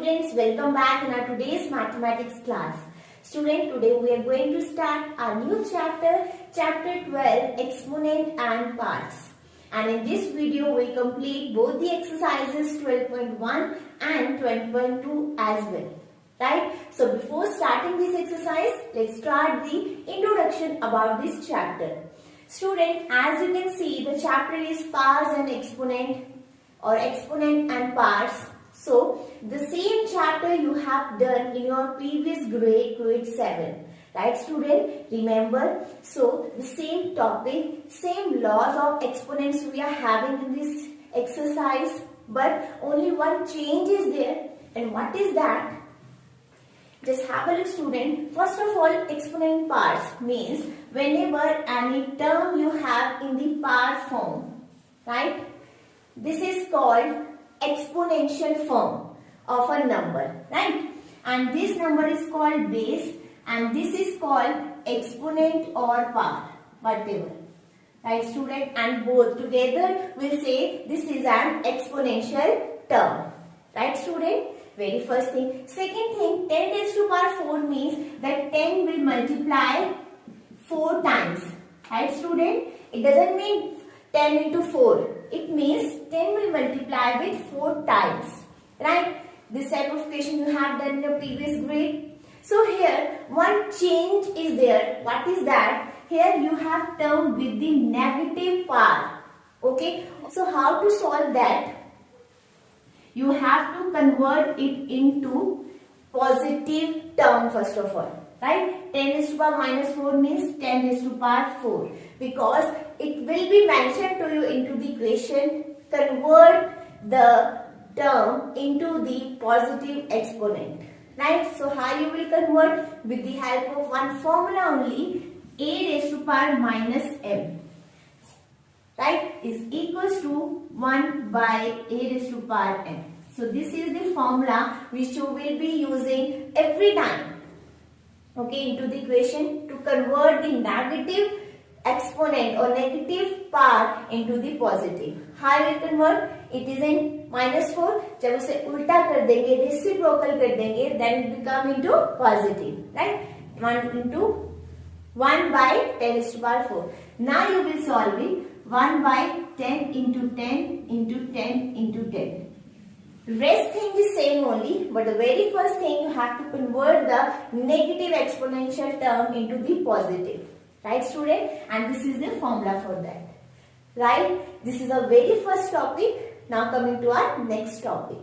students, welcome back in our today's mathematics class. Student, today we are going to start our new chapter, chapter 12, exponent and parts. And in this video, we'll complete both the exercises 12.1 and 12.2 as well. Right? So before starting this exercise, let's start the introduction about this chapter. Student, as you can see, the chapter is parts and exponent or exponent and parts. So the same chapter you have done in your previous grade 7. Right, student? Remember? So the same topic, same laws of exponents we are having in this exercise, but only one change is there. And what is that? Just have a look, student. First of all, exponent parts means whenever any term you have in the part form, right? This is called exponential form of a number, right? And this number is called base and this is called exponent or part, whatever. Right, student? And both together will say this is an exponential term. Right, student? Very first thing. Second thing, 10 raised to power 4 means that 10 will multiply 4 times. Right, student? It doesn't mean 10 into 4. It means 10 will multiply with 4 times. Right? This type of question you have done in the previous grade. So here, one change is there. What is that? Here you have term with the negative part. Okay? So how to solve that? You have to convert it into positive term first of all. Right? 10 raised to power minus 4 means 10 raised to power 4. Because it will be mentioned to you into the question, convert the term into the positive exponent. Right? So how you will convert? With the help of one formula only, a raised to power minus m. Right? Is equals to 1 by a raised to power m. So this is the formula which you will be using every time. Okay, into the equation to convert the negative exponent or negative part into the positive. How will convert? It is in minus 4. जब उसे उल्टा कर देंगे, reciprocal कर देंगे, then it become into positive. Right? 1 by 10 raised to power 4. Now you will solve it. 1 by 10 into 10 into 10 into 10. Rest thing is same only, but the very first thing you have to convert the negative exponential term into the positive. Right, student? And this is the formula for that. Right? This is a very first topic. Now coming to our next topic.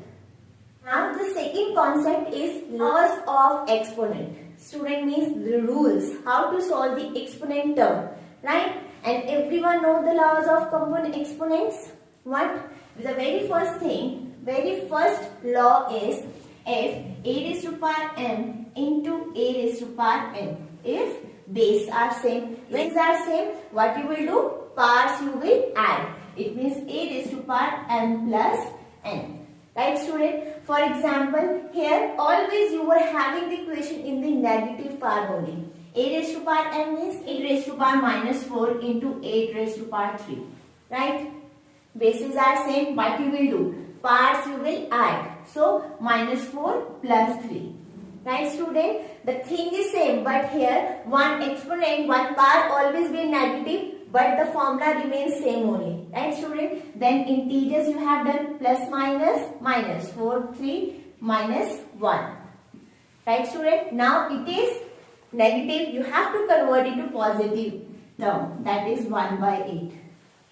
Now the second concept is laws of exponent. Student means the rules. How to solve the exponent term. Right? And everyone know the laws of component exponents. What? The very first thing. Very first law is if a raised to power m into a raised to power n. If base are same, bases are same, what you will do? Parts you will add. It means a raised to power m plus n. Right, student? For example, here always you were having the equation in the negative part only. A raised to power m means 8 raised to power minus 4 into 8 raised to power 3. Right? Bases are same, what you will do? Parts you will add. So, minus 4 plus 3. Right, student? The thing is same, but here one exponent, one part always be negative, but the formula remains same only. Right, student? Then integers you have done plus minus, minus 4, 3, minus 1. Right, student? Now it is negative. You have to convert into positive term. That is 1 by 8.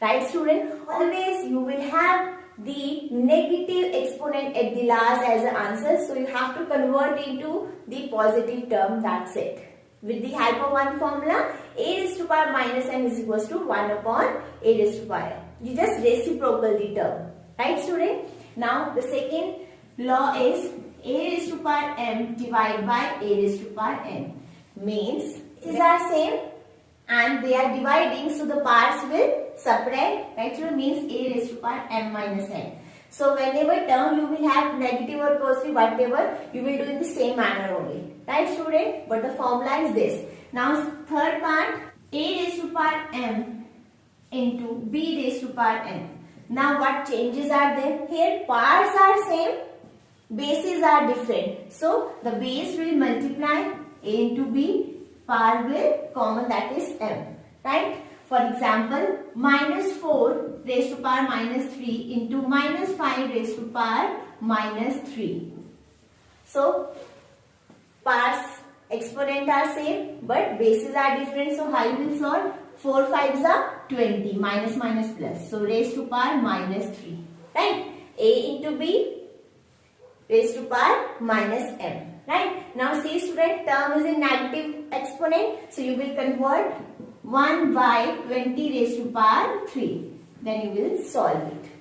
Right, student? Always you will have the negative exponent at the last as an answer. So you have to convert into the positive term. That's it. With the help of one formula, a raised to power minus m is equals to 1 upon a raised to power m. You just reciprocal the term. Right, student? Now the second law is a raised to power m divided by a raised to power n. Means these are same and they are dividing, so the parts will separate. Right, so it means a raised to power m minus n. So whenever term you will have negative or positive, whatever, you will do in the same manner only. Right, student? But the formula is this. Now third part, a raised to power m into b raised to power n. Now what changes are there? Here parts are same bases are different. So the base will multiply a into b, power will common, that is m, right? For example, minus 4 raised to power minus 3 into minus 5 raised to power minus 3. So powers exponent are same but bases are different. So how you will solve? 4 5s are 20, minus minus plus. So raised to power minus 3, right? A into b raised to power minus m, right? Now see student, term is in negative exponent. So you will convert 1 by 20 raised to power 3. Then you will solve it.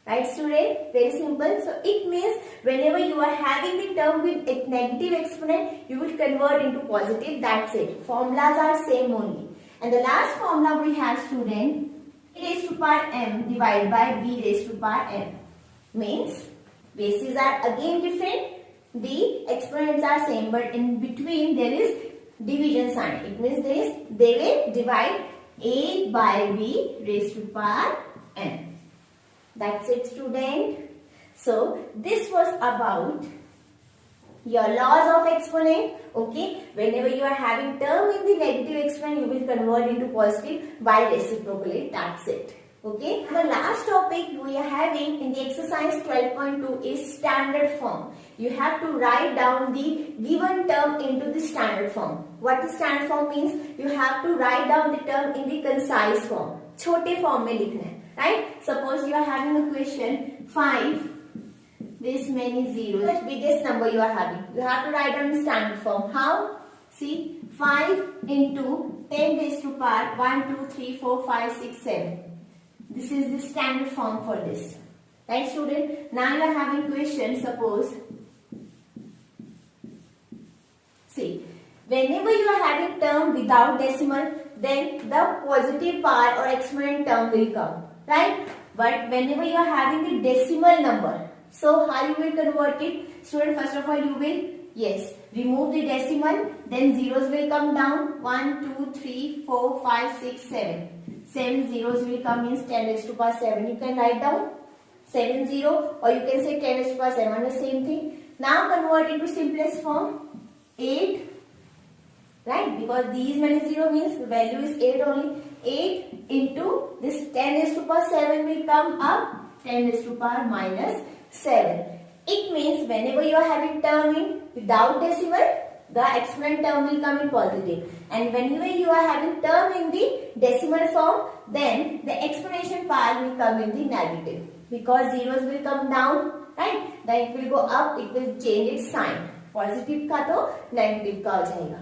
Right student? Very simple. So it means whenever you are having the term with a negative exponent, you will convert into positive. That's it. Formulas are same only. And the last formula we have student, a raised to power m divided by b raised to power m. Means bases are again different. The exponents are same but in between there is division sign. It means they will divide a by b raised to power n. That's it student. So this was about your laws of exponent. Okay, whenever you are having term in the negative exponent, you will convert into positive by reciprocally. That's it. Okay, the last topic we are having in the exercise 12.2 is standard form. You have to write down the given term into the standard form. What the standard form means? You have to write down the term in the concise form. छोटे form में लिखना है, right? Suppose you are having a question 5 this many zeros, the biggest number you are having. You have to write down the standard form. How? See, 5 into 10 raised to power 1, 2, 3, 4, 5, 6, 7. This is the standard form for this. Right student? Now you are having question, suppose. See, whenever you are having term without decimal, then the positive power or exponent term will come. Right? But whenever you are having the decimal number, so how you will convert it? Student, first of all you will, yes, remove the decimal, then zeros will come down. 1, 2, 3, 4, 5, 6, 7. 7 zeros will come, means 10 raised to power 7. You can write down 7 0 or you can say 10 raised to power 7, the same thing. Now convert into simplest form 8, right? Because these many 0 means the value is 8 only. 8 into this 10 raised to power 7 will come up 10 raised to power minus 7. It means whenever you are having term in without decimal, the exponent term will come in positive. And whenever you are having term in the decimal form, then the exponential power will come in the negative. Because zeros will come down, right? Then it will go up, it will change its sign. Positive का तो negative का हो जाएगा.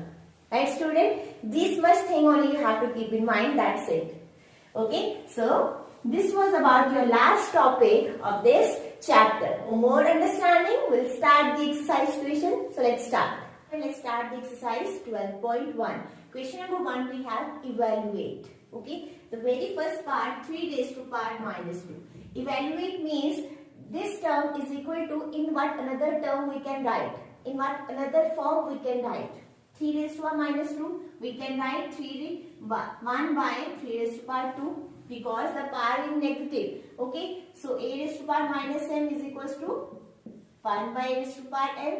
Right student? This much thing only you have to keep in mind, that's it. Okay, so this was about your last topic of this chapter. For more understanding, we'll start the exercise question. So let's start. Let's start the exercise 12.1. Question number 1 we have evaluate. Okay, the very first part 3 raised to power minus 2. Evaluate means this term is equal to in what another term we can write. In what another form we can write. 3 raised to power minus 2 we can write 1 by 3 raised to power 2 because the power is negative. Okay, so a raised to power minus m is equals to 1 by a raised to power m.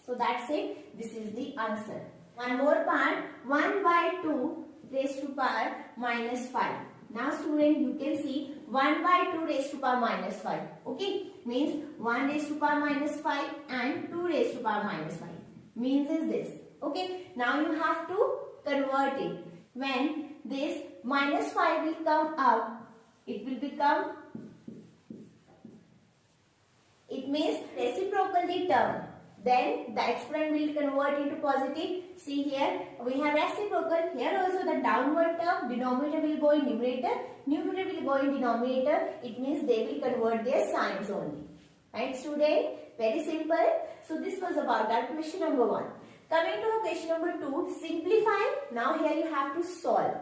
So that's it. This is the answer. One more part 1 by 2 raised to power minus 5. Now student you can see 1 by 2 raised to power minus 5. Okay, means 1 raised to power minus 5 and 2 raised to power minus 5. Means is this. Okay, now you have to convert it. When this minus 5 will come up, it will become, it means reciprocally term. Then the exponent will convert into positive. See here, we have reciprocal. Here also the downward term, denominator will go in numerator, numerator will go in denominator. It means they will convert their signs only. Right student? Very simple. So this was about our question number 1. Coming to question number 2, simplify. Now here you have to solve.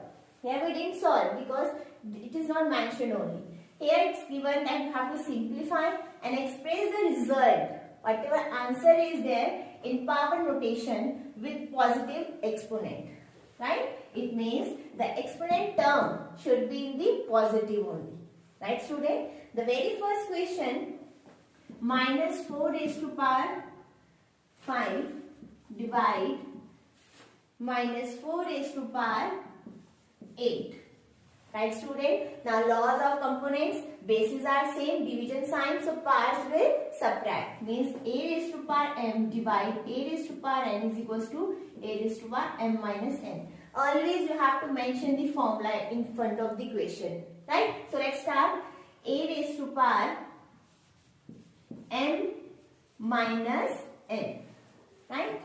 Here we didn't solve because it is not mentioned only. Here it's given that you have to simplify and express the result. Whatever answer is there in power notation with positive exponent. Right? It means the exponent term should be in the positive only. Right student? The very first question minus 4 raised to power 5 divide minus 4 raised to power 8. Right, student? Now laws of components, bases are same, division sign, so powers will subtract. Means a raised to power m divide a raised to power n is equals to a raised to power m minus n. Always you have to mention the formula in front of the question. Right? So let's start. A raised to power m minus n. Right?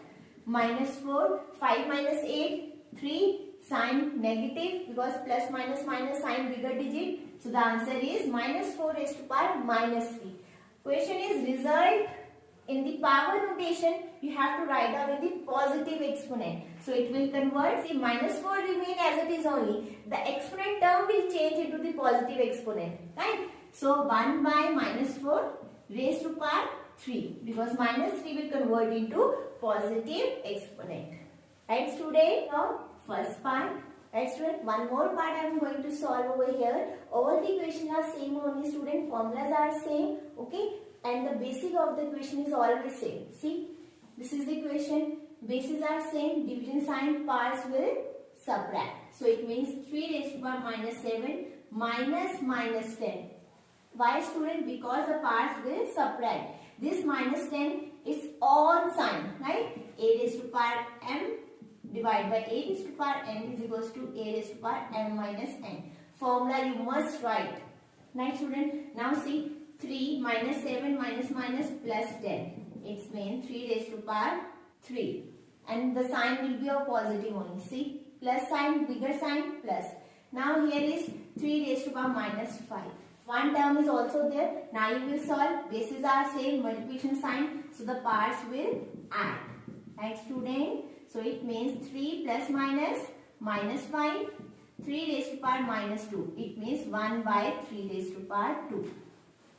Minus 4, 5 minus 8, 3. Sign negative because plus minus minus sign bigger digit. So the answer is minus 4 raised to power minus 3. Question is result in the power notation. You have to write down in the positive exponent. So it will convert. See, minus 4 remain as it is only. The exponent term will change into the positive exponent. Right? So 1 by minus 4 raised to power 3. Because minus 3 will convert into positive exponent. Right, student? Now, first part. Right, student? One more part I am going to solve over here. All the questions are same only, student. Formulas are same. Okay? And the basic of the question is always same. See? This is the question. Bases are same. Division sign, powers will subtract. So it means 3 raised to power minus 7 minus 10. Why, student? Because the powers will subtract. This minus 10 is on sign. Right? A raised to power m divided by a raised to power n is equals to a raised to power m minus n. Formula you must write. Right, student? Now see, 3 minus 7 minus plus 10. It means 3 raised to power 3. And the sign will be a positive only. See, plus sign, bigger sign, plus. Now here is 3 raised to power minus 5. One term is also there. Now you will solve. Bases are same, multiplication sign. So the parts will add. Right, student? So it means 3 plus minus 5, 3 raised to power minus 2. It means 1 by 3 raised to power 2.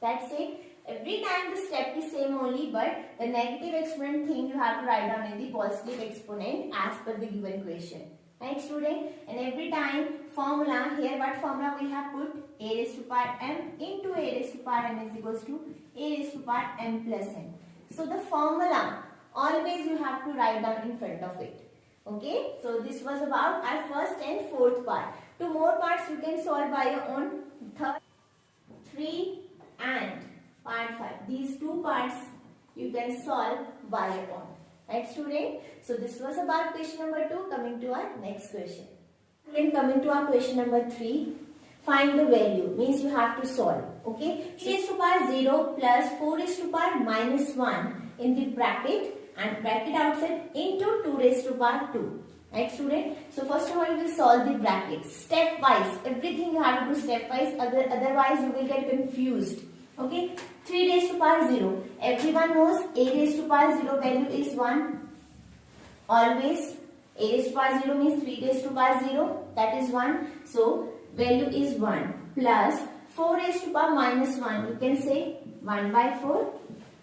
That's it. Every time the step is same only, but the negative exponent thing you have to write down in the positive exponent as per the given question. Right, student? And every time formula, here what formula we have put? A raised to power m into a raised to power m is equals to a raised to power m plus n. So the formula always you have to write down in front of it. Okay, so this was about our first and fourth part. Two more parts you can solve by your own. Third, 3 and part 5. These two parts you can solve by your own. Right, student? So this was about question number 2. Coming to our next question. Then coming to our question number 3. Find the value. Means you have to solve. Okay. 3 raised to power 0 plus 4 raised to power minus 1 in the bracket. And bracket outside into 2 raised to power 2. Right, student? So first of all, we will solve the brackets. Stepwise. Everything you have to do stepwise. Otherwise, you will get confused. Okay? 3 raised to power 0. Everyone knows a raised to power 0 value is 1. Always. A raised to power 0 means 3 raised to power 0. That is 1. So, value is 1. Plus 4 raised to power minus 1. You can say 1 by 4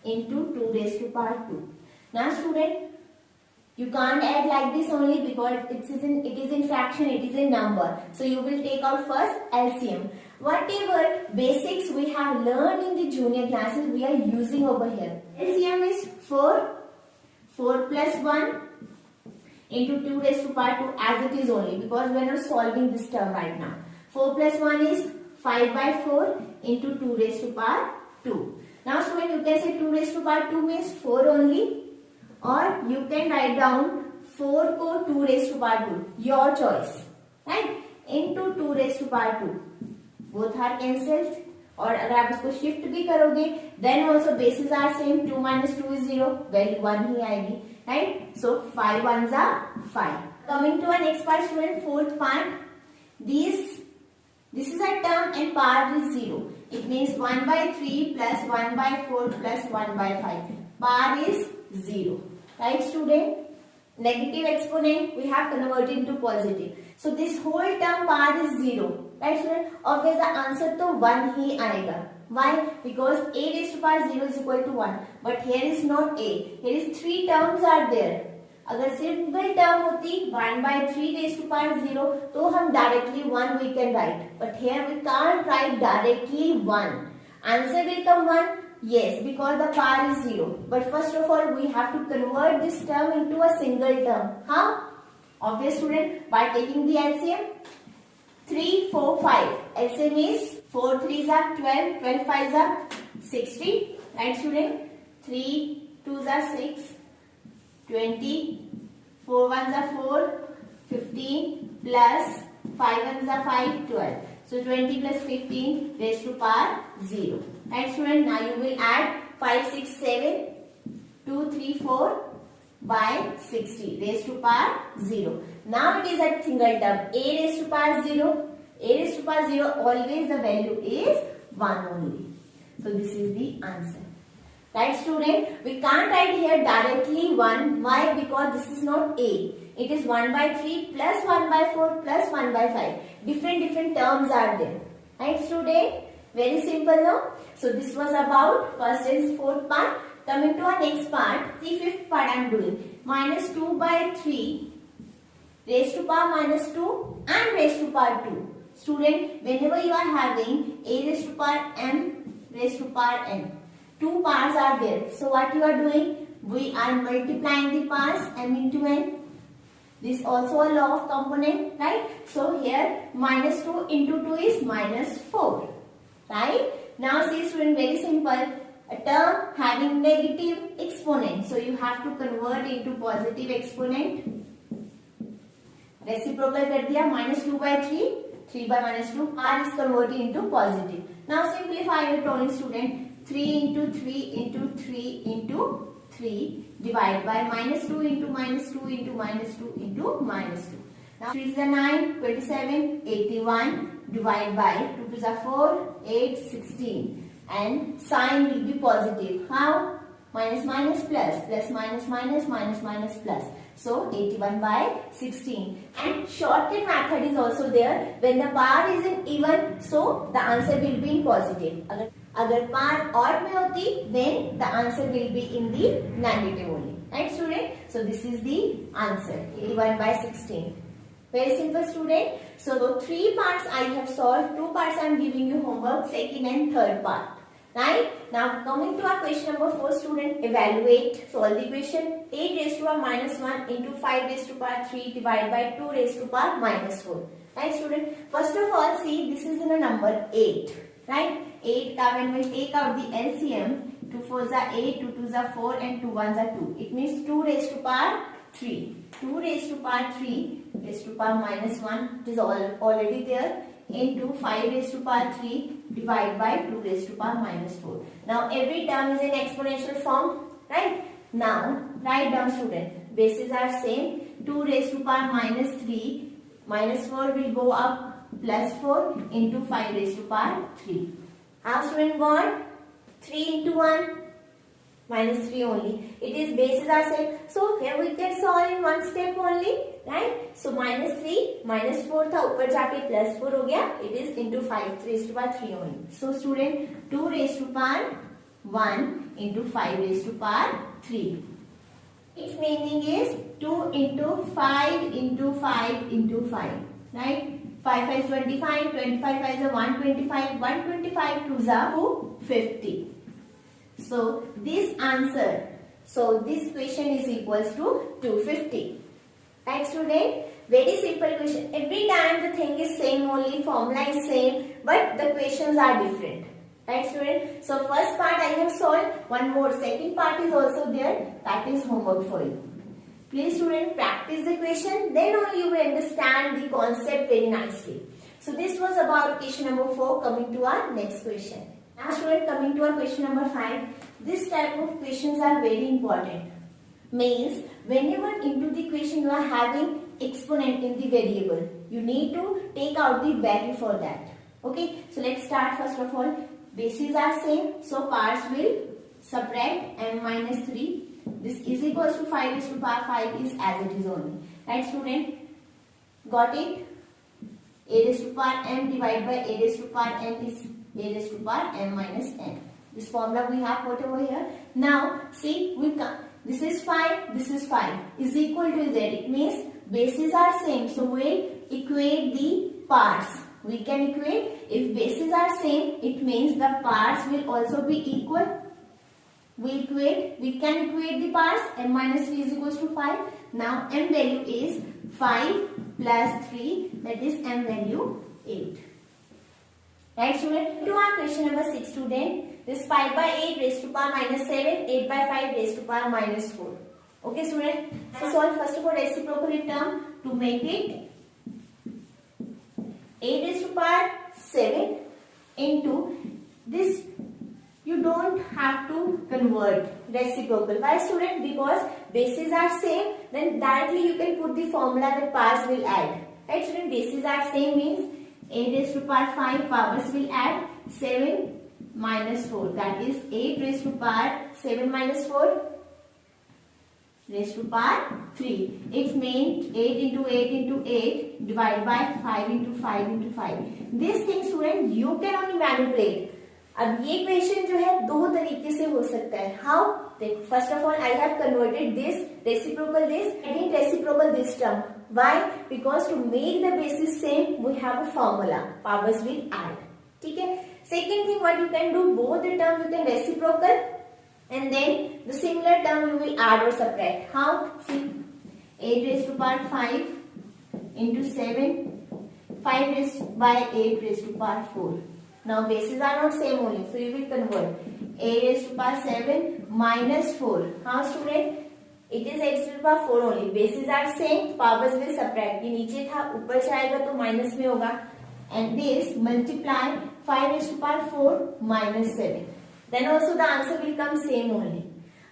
into 2 raised to power 2. Now student, you can't add like this only because it is in fraction, it is in number. So you will take out first LCM. Whatever basics we have learned in the junior classes, we are using over here. LCM is 4 plus 1 into 2 raised to power 2 as it is only because we are not solving this term right now. 4 plus 1 is 5 by 4 into 2 raised to power 2. Now student, you can say 2 raised to power 2 means 4 only. Or you can write down 4 को 2 raised to power 2. Your choice. Right? Into 2 raised to power 2. Both are cancelled. और अगर आप इसको shift भी करोगे, then also bases are same. 2 minus 2 is 0. Value 1 ही आएगी. Right? So 5 ones are 5. Coming to our next part, student, fourth part. This is a term and part is 0. It means 1 by 3 plus 1 by 4 plus 1 by 5. Par is 0. Right, student? Negative exponent we have converted into positive. So this whole term par is 0. Right, student? Obviously the answer to 1 ही आएगा. Why? Because a raised to power 0 is equal to 1. But here is not a. Here is 3 terms are there. अगर simple term होती 1 by 3 raised to power 0 तो हम directly 1 we can write. But here we can't write directly 1. Answer will come 1. Yes, because the power is 0. But first of all, we have to convert this term into a single term. How? Obvious, student, by taking the LCM. 3, 4, 5. LCM is 4 3s are 12, 12 5s are 60. Right, student? 3 2s are 6, 20, 4 1s are 4, 15 plus 5 1s are 5, 12. So 20 plus 15 raised to power 0. Right, student? Now you will add 5, 6, 7, 2, 3, 4 by 60 raised to power 0. Now it is a single term. A raised to power 0. A raised to power 0, always the value is 1 only. So this is the answer. Right, student? We can't write here directly 1. Why? Because this is not A. It is 1 by 3 plus 1 by 4 plus 1 by 5. Different terms are there. Right, student? Very simple, no? So this was about first and fourth part. Coming to our next part, the fifth part I am doing. Minus 2 by 3 raised to power minus 2 and raised to power 2. Student, whenever you are having a raised to power m raised to power n, two powers are there. So what you are doing? We are multiplying the powers m into n. This also a law of component, right? So here minus 2 into 2 is minus 4. Right? Now see, student, very simple. A term having negative exponent. So you have to convert into positive exponent. Reciprocal कर दिया. Minus 2 by 3. 3 by minus 2. R is converted into positive. Now simplify your total, student. 3 into 3 into 3 into 3 divided by minus 2 into minus 2 into minus 2 into minus 2. Now 3 is a 9, 27, 81 divided by 2 is a 4, 8, 16. And sign will be positive. How? Minus minus plus, plus minus minus, minus minus plus. So 81 by 16. And shortcut method is also there. When the power is in even, so the answer will be in positive. Agar power odd mein hoti, then the answer will be in the negative only. Right, student? So this is the answer. 81 by 16. Very simple, student. So the three parts I have solved. Two parts I am giving you homework. Second and third part. Right? Now coming to our question number 4, student, evaluate, solve the question. 8 raised to power minus 1 into 5 raised to power 3 divided by 2 raised to power minus 4. Right, student? First of all, see, this is in a number 8. Right? 8, when we take out the LCM, 2 4s are 8, 2 2s are 4 and 2 1s are 2. It means 2 raised to power 3. 2 raised to power 3 raised to power minus 1. It is already there. Into 5 raised to power 3 divided by 2 raised to power minus 4. Now every term is in exponential form, right? Now write down, student. Bases are same. 2 raised to power minus 3 minus 4 will go up plus 4 into 5 raised to power 3. How, student, got 3 into 1 minus 3 only. It is bases are same. So here we can solve in one step only, right? So minus 3 minus 4 था ऊपर जाके plus 4 हो गया. It is into 5 raised to power 3 only. So student, 2 raised to power 1 into 5 raised to power 3. Its meaning is 2 into 5 into 5 into 5, right? 5 5 is 25, 25 5 is 125, 125 2s are 50. So this answer, so this question is equals to 250. Right, student? Very simple question. Every time the thing is same only, formula is same, but the questions are different. Right, student? So first part I have solved. One more, second part is also there. That is homework for you. Please, student, practice the question. Then only you will understand the concept very nicely. So this was about question number 4. Coming to our next question. Now, student, coming to our question number 5. This type of questions are very important. Means whenever into the question you are having exponent in the variable, you need to take out the value for that. Okay. So let's start first of all. Bases are same. So parts will subtract m minus 3. This is equals to 5 raised to power 5 is as it is only. Right, student? Got it? A raised to power m divided by a raised to power n is a raised to power m minus n. This formula we have put over here. Now, see, this is 5, this is 5 is equal to z. It means bases are same. So, we'll equate the parts. We can equate, if bases are same, it means the parts will also be equal. we can equate the parts. M minus 3 is equals to 5. Now M value is 5 plus 3, that is M value 8. Right student? To our question number 6 student, this 5 by 8 raised to power minus 7, 8 by 5 raised to power minus 4. Okay student? So solve first of all reciprocal term to make it 8 raised to power 7 into this. You don't have to convert reciprocal. Why student? Because bases are same, then directly you can put the formula that powers will add. Right student? Bases are same means 8 raised to power 5 powers will add 7 minus 4. That is 8 raised to power 7 minus 4 raised to power 3. It means 8 into 8 into 8 divided by 5 into 5 into 5. This thing student you can only manipulate. अब ये question जो है दो तरीके से हो सकता है. हाउ? देखो first of all I have converted this reciprocal this and reciprocal this term. Why? Because to make the basis same we have a formula. Powers will add. ठीक है. Second thing what you can do, both the term you can reciprocal and then the similar term you will add or subtract. How? See, 8 raised to power 5 into 7, 5 raised by 8 raised to power 4. Now bases are not same only, so you will convert 8 raised to power 7 minus 4. How student? It is x to the power 4 only. Bases are same, powers will subtract. ये नीचे था ऊपर जाएगा तो minus में होगा. And this multiply 5 raised to power 4 minus 7. Then also the answer will come same only.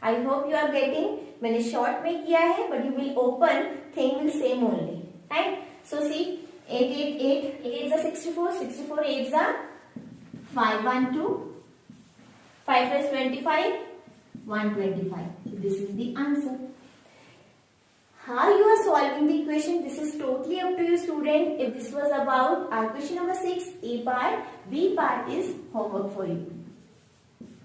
I hope you are getting. मैंने short में किया है, but you will open thing will same only. Right? So see 8 8 8 8 is a 64. 64 8 is a 512. 5 plus 25. 125. This is the answer. How you are solving the equation, this is totally up to you student. If this was about our question number 6, A part, B part is homework for you.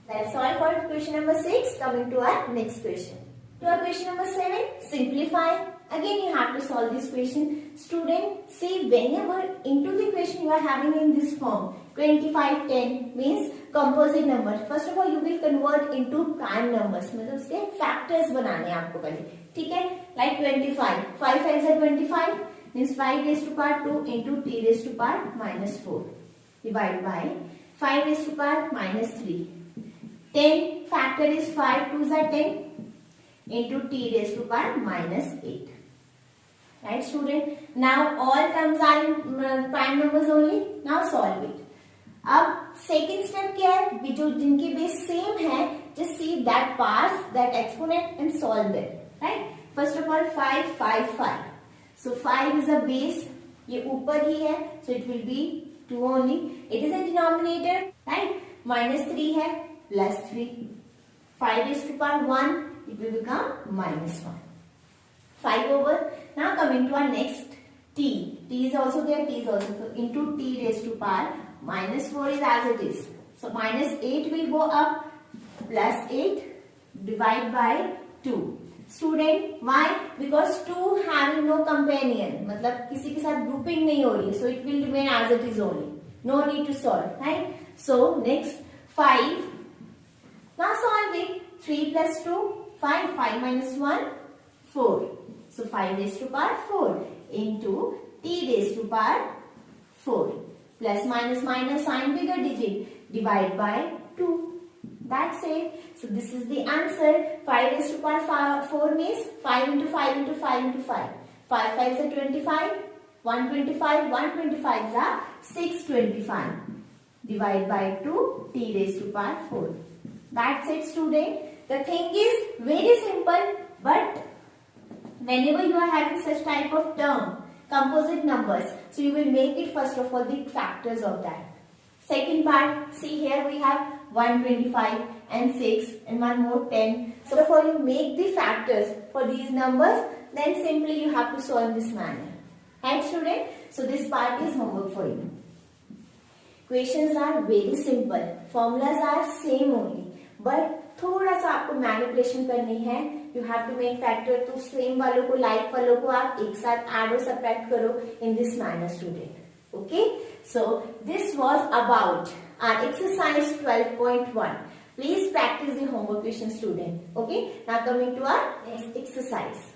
That's all for question number 6. Coming to our next question. To our question number 7, simplify. Again you have to solve this question. Student, see whenever into the question you are having in this form, 25, 10 means composite number. First of all you will convert into prime numbers. मतलब उसके factors बनाने हैं आपको पहले. ठीक है? Like 25. 5 5 are 25 means 5 raised to power 2 into t raised to power minus 4 divided by 5 raised to power minus 3. 10 factor is 5 2s are 10 into t raised to power minus 8. Right student? Now all terms are in prime numbers only. Now solve it. अब second step क्या है? जो जिनकी base same है, just see that parts, that exponent and solve it. Right? First of all 5 5 5. So 5 is a base. ये ऊपर ही है, so it will be 2 only. It is a denominator, right? Minus 3 है, plus 3. 5 raised to power 1, it will become minus 1. 5 over. Now coming to our next t. T is also there, t is also there. So into t raised to power minus 4 is as it is. So minus 8 will go up, plus 8 divide by 2. Student, why? Because 2 having no companion. मतलब किसी के साथ grouping नहीं हो रही है. So it will remain as it is only. No need to solve. Right? So next 5. Now solve it. 3 plus 2, 5. 5 minus 1, 4. So 5 raised to power 4 into t raised to power 4. Plus minus minus sign bigger digit. Divide by 2. That's it. So this is the answer. 5 raised to power 4 means 5 into 5 into 5 into 5. 5 5 is 25. 125. 125 is 625. Divide by 2. T raised to power 4. That's it student. The thing is very simple, but whenever you are having such type of term, composite numbers, so you will make it first of all the factors of that. Second part, see here we have 125 and 6 and one more 10. So first of all you make the factors for these numbers, then simply you have to solve this manner. Right student? So this part is homework for you. Questions are very simple, formulas are same only, but थोड़ा सा आपको manipulation करनी है. You have to make factor. तो same वालों को like वालों को आप एक साथ ऐड और सबट्रैक्ट करो in this manner student. Okay, so this was about our exercise 12.1. Please practice the homework question, student. Okay. Now coming to our next exercise.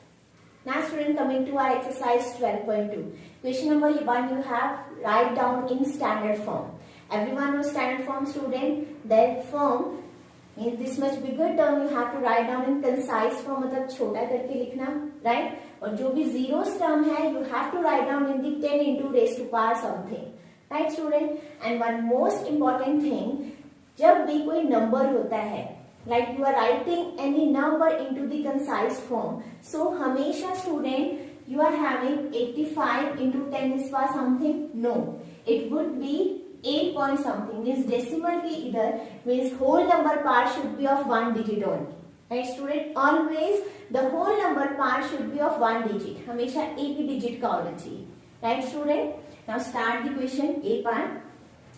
Now student, coming to our exercise 12.2. Question number 1 you have write down in standard form. Everyone knows standard form, student. That form means this much bigger term you have to write down in concise form, मतलब छोटा करके लिखना, right? और जो भी zeros term है you have to write down in the 10 into raised to power something, right student? And one most important thing, जब भी कोई number होता है, like you are writing any number into the concise form, so हमेशा student you are having 85 into 10 is power something? No, it would be 8 point something, means decimal के इधर means whole number part should be of 1 digit only, right student? Always the whole number part should be of 1 digit, हमेशा एक ही digit का होना चाहिए, right student? Now start the question. A part.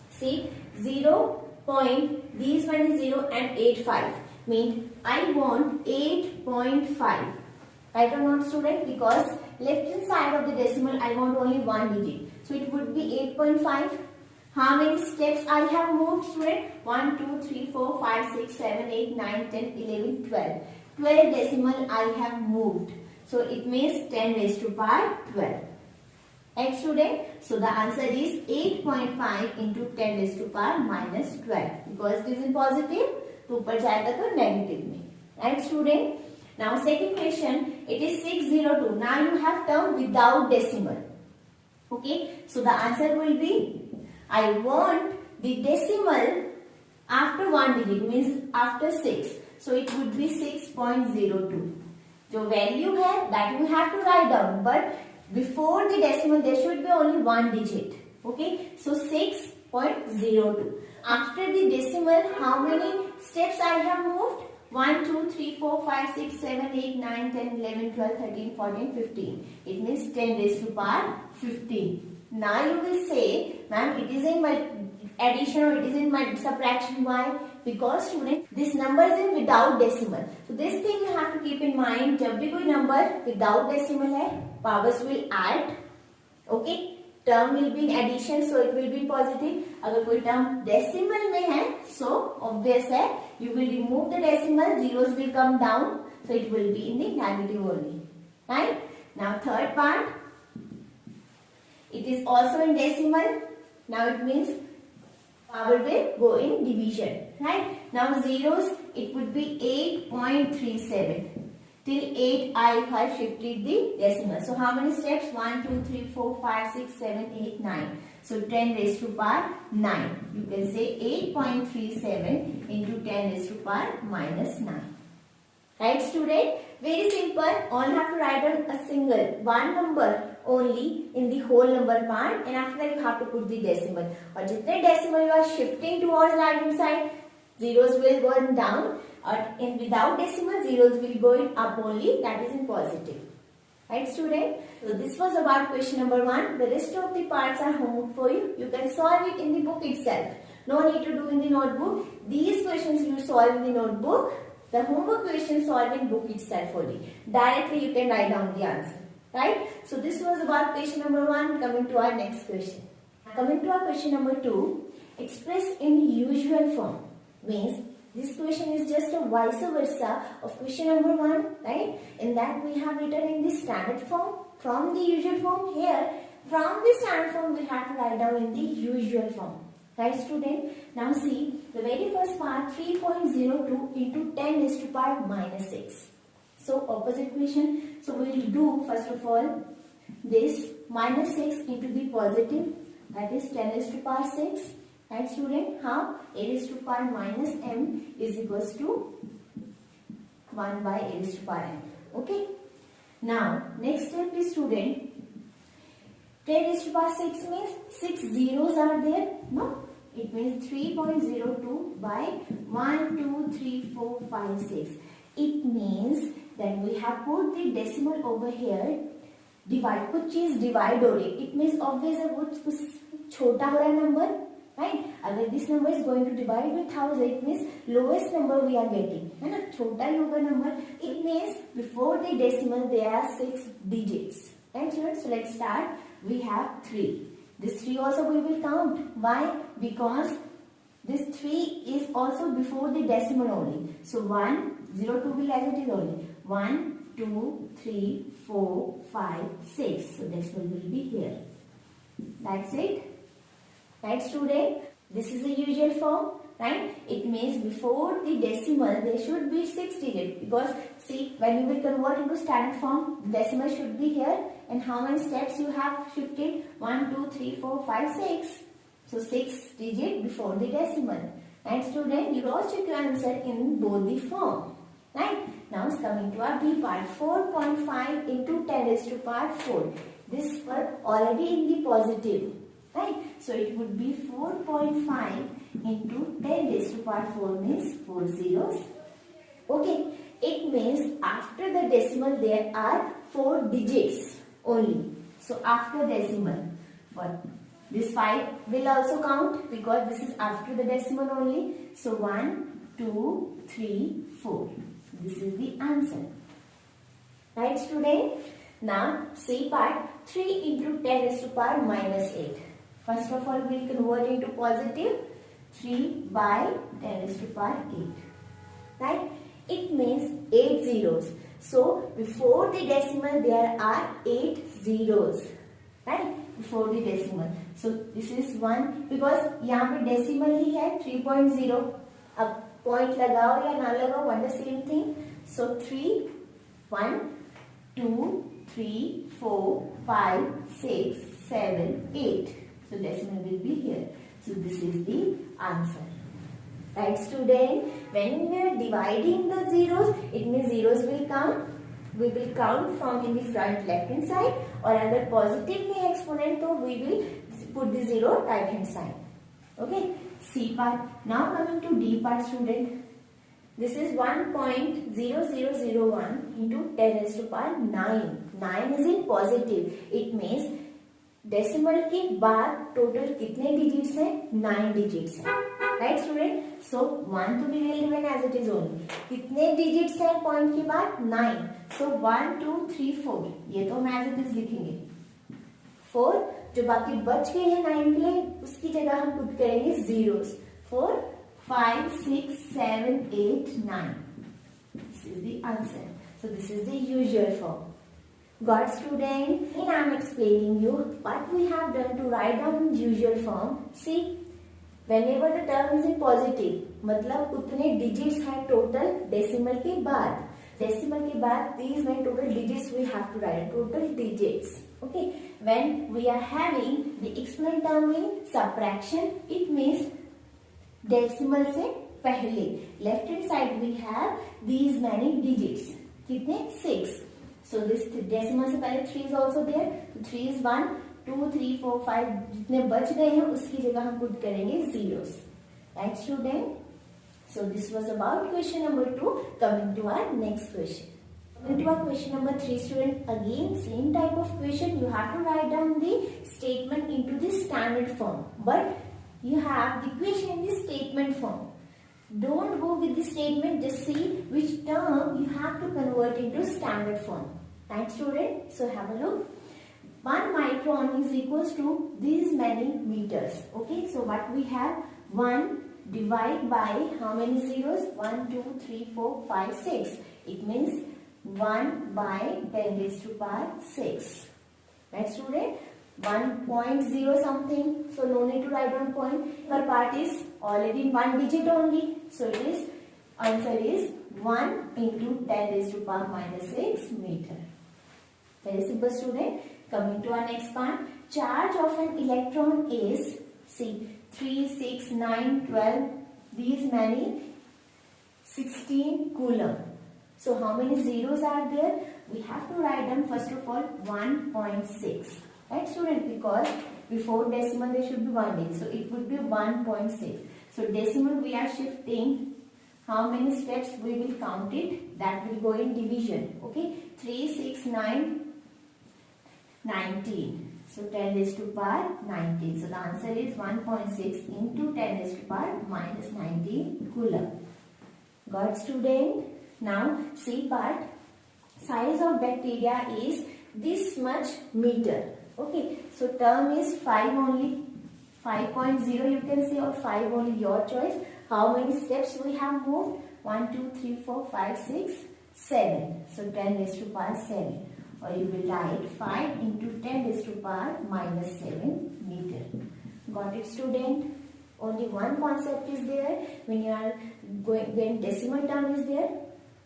See 0 point, these one is 0 and 85 means I want 8.5, right or not student? Because left hand side of the decimal I want only 1 digit, so it would be 8.5. How many steps I have moved, student? 1, 2, 3, 4, 5, 6, 7, 8, 9, 10, 11, 12. 12 decimal I have moved. So it means 10 raised to power 12. Right student? So the answer is 8.5 into 10 raised to power minus 12. Because it is in positive, तो ऊपर जाएगा तो negative में. Right student? Now second question, it is 602. Now you have term without decimal. Okay? So the answer will be, I want the decimal after 1 digit, means after 6. So it would be 6.02. जो value है that you have to write down, but before the decimal there should be only 1 digit. Okay, so 6.02. After the decimal, how many steps I have moved? 1, 2, 3, 4, 5, 6, 7, 8, 9, 10, 11, 12, 13, 14, 15. It means 10 raised to power 15. Now you will say, ma'am, it is in my addition or it is in my subtraction. Why? Because student, this number is in without decimal. So this thing you have to keep in mind. जब भी कोई number without decimal है, powers will add. Okay, term will be in addition, so it will be positive. अगर कोई term decimal में है, so obvious है, you will remove the decimal, zeros will come down, so it will be in the negative only. Right? Now third part. It is also in decimal. Now it means power will go in division. Right? Now zeros, it would be 8.37. Till 8 I have shifted the decimal. So how many steps? 1, 2, 3, 4, 5, 6, 7, 8, 9. So 10 raised to power 9. You can say 8.37 into 10 raised to power minus 9. Right student? Very simple. All have to write down a single one number only in the whole number part, and after that you have to put the decimal. और जितने decimal you are shifting towards right hand side, zeros will go down, or in without decimal zeros will go in up only, that is in positive. Right student? So this was about question number 1. The rest of the parts are homework for you. You can solve it in the book itself. No need to do in the notebook. These questions you solve in the notebook. The homework questions solve in book itself only. Directly you can write down the answer. Right? So this was about question number 1. Coming to our next question. Coming to our question number 2. Express in usual form. Means this question is just a vice versa of question number 1. Right? In that we have written in the standard form from the usual form. Here from the standard form we have to write down in the usual form. Right student? Now see the very first part, 3.02 into 10 raised to power minus 6. So opposite question. So we will do first of all this minus 6 into the positive, that is 10 raised to power 6. Right student? How? A raised to power minus m is equals to 1 by a raised to power m. Okay. Now next step is student, 10 raised to power 6 means 6 zeros are there. No. It means 3.02 by 1, 2, 3, 4, 5, 6. It means that we have put the decimal over here. Divide, कुछ चीज divide हो रही. It means obvious है वो कुछ छोटा हो रहा है number, right? अगर this number is going to divide with 1000, it means lowest number we are getting, है ना? छोटा ही होगा number. It means before the decimal there are 6 digits. And so let's start. We have 3. This 3 also we will count. Why? Because this 3 is also before the decimal only. So 1, 0, 2 will as it is only. 1, 2, 3, 4, 5, 6. So decimal will be here. That's it. Right, student? This is the usual form. Right? It means before the decimal there should be 6 digits, because see, when you will convert into standard form, decimal should be here, and how many steps you have shifted? 1, 2, 3, 4, 5, 6. So 6 digit before the decimal. Right, student? You also check your answer in both the form. Right? Now it's coming to our B part. 4.5 into 10 raised to power 4. This were already in the positive. Right? So it would be 4.5 into 10 raised to power 4 means 4 zeros. Okay. It means after the decimal there are 4 digits only. So after decimal. But this 5 will also count because this is after the decimal only. So 1, 2, 3, 4. This is the answer. Right, student? Now C part. 3 into 10 raised to power minus 8. First of all, we will convert into positive. 3 by 10 raised to power 8. Right? It means 8 zeros. So before the decimal there are 8 zeros. Right? Before the decimal. So this is 1, because यहाँ पे decimal ही है 3.0. अब point लगाओ या ना लगाओ, one the same thing. So 3, 1, 2, 3, 4, 5, 6, 7, 8. So decimal will be here. So this is the answer. Right, student? When we are dividing the zeros, it means zeros will come. We will count from in the front left hand side, or अगर positive में exponent तो we will put the zero right hand side. Okay. C part. Now coming to D part, student. This is 1.0001 into 10 raised to power 9. 9 is in positive. It means decimal के बाद total कितने digits हैं? 9 digits हैं. Right, student? So 1 to be relevant as it is only. कितने digits हैं point के बाद? 9. So 1, 2, 3, 4. ये तो हम as it is लिखेंगे. 4 जो बाकी बच गए हैं 9 के लिए, उसकी जगह हम पुट करेंगे zeros. 4, 5, 6, 7, 8, 9. This is the answer. So this is the usual form. Got, student? And I am explaining you what we have done to write down in usual form. See, whenever the term is in positive, मतलब उतने digits हैं total decimal के बाद. Decimal के बाद these many total digits we have to write. Total digits. Okay. When we are having the exponent term in subtraction, it means decimal से पहले left hand side we have these many digits. कितने? 6. So this decimal से पहले 3 is also there. So 3 is 1, 2, 3, 4, 5 जितने बच गए हैं उसकी जगह हम पुट करेंगे zeros. Right, student? So this was about question number 2. Coming to our next question. Coming to our question number 3, student. Again, same type of question. You have to write down the statement into the standard form. But you have the question in the statement form. Don't go with the statement. Just see which term you have to convert into standard form. Right, student? So have a look. 1 micron is equals to these many meters. Okay, so what we have? 1 divide by how many zeros? 1, 2, 3, 4, 5, 6. It means 1 by 10 raised to power 6. Right, student? 1.0 something. So no need to write down point. Per part is already in 1 digit only. So it is, answer is 1 into 10 raised to power minus 6 meter. Very simple, student. Coming to our next part. Charge of an electron is, see, 3, 6, 9, 12, these many, 16 coulomb. So how many zeros are there? We have to write down first of all 1.6. Right, student? Because before decimal there should be 1 digit. So it would be 1.6. So decimal we are shifting. How many steps we will count it? That will go in division. Okay. 3, 6, 9, 19. So 10 raised to power 19. So the answer is 1.6 into 10 raised to power minus 19 coulomb. Got, student? Now C part. Size of bacteria is this much meter. Okay. So term is 5 only. 5.0 you can say, or 5 only, your choice. How many steps we have moved? 1, 2, 3, 4, 5, 6, 7. So 10 raised to power 7. Or you will write 5 into 10 raised to power minus 7 meter. Got it, student? Only one concept is there. When you are when decimal term is there,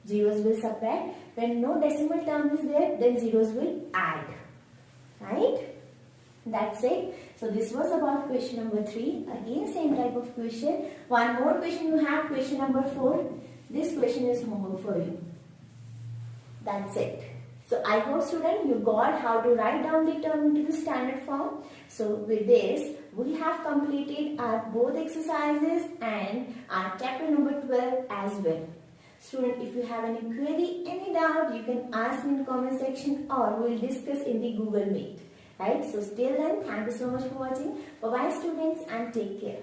zeros will subtract. When no decimal term is there, then zeros will add. Right? That's it. So this was about question number 3. Again same type of question. One more question you have, question number 4. This question is homework for you. That's it. So I hope student you got how to write down the term into the standard form. So with this we have completed our both exercises and our chapter number 12 as well. Student, if you have any query, any doubt, you can ask me in the comment section or we'll discuss in the Google Meet. Right? So till then, thank you so much for watching. Bye bye students and take care.